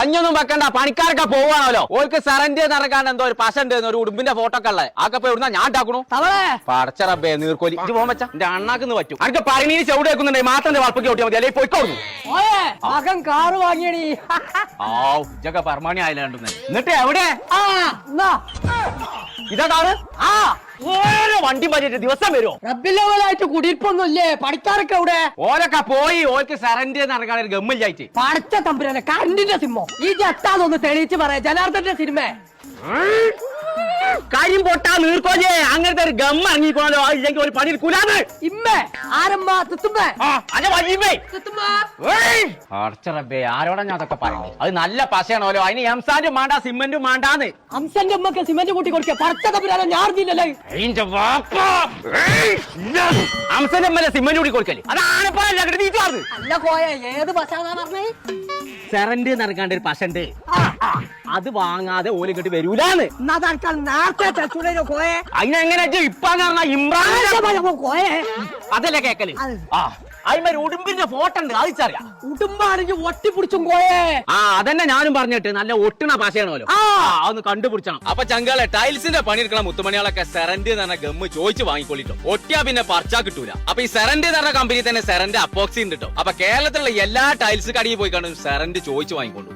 അഞ്ഞൊന്നും വെക്കണ്ട, പണിക്കാരൊക്കെ പോവാണല്ലോ. ഓർക്ക് സെറന്റ് നടക്കാൻ എന്തോ ഒരു പശ ഉണ്ട്, ഒരു ഉടുമ്പിന്റെ ഫോട്ടോ ഒക്കെ ഉള്ളത്. ആക്കെ എവിടുന്ന ഞാൻ ഉണ്ടാക്കണു പടച്ചറബേ നീർക്കോലി. ഇത് പോകാൻ വെച്ചാ എന്റെ അണ്ണാക്കുന്ന് പറ്റും. അനക്ക് പഴനീന് ചെവിടെ വെക്കുന്നുണ്ടെങ്കിൽ മാത്രം വളപ്പൊക്കെ ഓട്ടിയാൽ മതി, അല്ലെങ്കിൽ പോയിക്കോളൂ. മകൻ കാറ് വാങ്ങിയടി. ഇതൊക്കെ പരമാണി ആയാലും എന്നിട്ട് എവിടെ ഇതാ കാറ്? ഓരോ വണ്ടി പറ്റിട്ട് ദിവസം വരുമോ? റബ്ബിലവലായിട്ട് കുടിയിരിപ്പൊന്നും ഇല്ലേ? പണിക്കാരൊക്കെ എവിടെ? ഓലൊക്കെ പോയി. ഓർക്ക് സെറന്റ് നടക്കാൻ ഒരു ഗമ്മില്ലായിട്ട്. പടച്ച തമ്പുരാനെ, കറണ്ടിന്റെ സിനിമ ഈ ജത്താതൊന്ന് തെളിയിച്ച് പറയാ. ജനാർദ്ദന്റെ സിനിമ കാര്യം പൊട്ടാ നീർക്കോലേ. അങ്ങനത്തെ ഒരു ഗമ്മ ഇറങ്ങിക്കോളോ, ഇല്ലെങ്കിൽ ഒരു പണി കൂലാന്ന്. ഇമ്മേ ആരമ്മ തുത്തുമ്മേ അടച്ചറബേ ആരോടാ ഞാൻ അതൊക്കെ പറയുന്നത്? അത് നല്ല പശയാണോലോ, അതിന് എംസാന്റും മാണ്ടാ സിമെന്റും മാണ്ടാന്ന്. അംസന്റെ അമ്മക്ക് സിമെന്റ് കൂട്ടി കൊടുക്കുക. പടച്ച തമ്പുരാനെ ഞാൻ അറിഞ്ഞില്ലല്ലേ. അംസന്റെ അമ്മ സിമെന്റ് കൂടി കൊടുക്കല് അതാണ് അല്ല കോയ, ഏത് ബസ്സാന്നാ പറഞ്ഞേ? സെറന്റ് നടക്കാണ്ട് ഒരു പശണ്ട്, അത് വാങ്ങാതെ ഓല് കിട്ടി വരൂലാന്ന്. നേരത്തെ കോയെ അതിനെങ്ങനെ ഇപ്പാന്ന് ഇമ്രാൻ കോയെ അതല്ലേ കേക്കല്? അതിന്മേൽ ഉടുമ്പിന്റെ ഫോട്ടോ ഉണ്ട്, അതിച്ചറിയാം. ഉടുമ്പാണെങ്കിൽ ഒട്ടിപ്പിടിച്ചും കോയെ. അതന്നെ ഞാനും പറഞ്ഞിട്ട് നല്ല ഒട്ടണ പശയാണല്ലോ, അതൊന്ന് കണ്ടുപിടിച്ചണം. അപ്പൊ ചങ്കാളെ ടൈൽസിന്റെ പണിയെടുക്കണ മുത്തുമണികളൊക്കെ സെറന്റ് എന്ന് പറഞ്ഞ ഗമ്മ് ചോദിച്ചു വാങ്ങിക്കൊള്ളിട്ടോ. ഒട്ടിയാ പിന്നെ പറിച്ചാ കിട്ടൂല. അപ്പൊ ഈ സെറന്റ് എന്ന് പറഞ്ഞ കമ്പനി തന്നെ സെറന്റ് അപ്പോക്സി ഉണ്ട് കേട്ടോ. അപ്പൊ കേരളത്തിലുള്ള എല്ലാ ടൈൽസ് കടയിൽ പോയി കാണും സെറന്റ് ചോദിച്ചു വാങ്ങിക്കൊണ്ടു.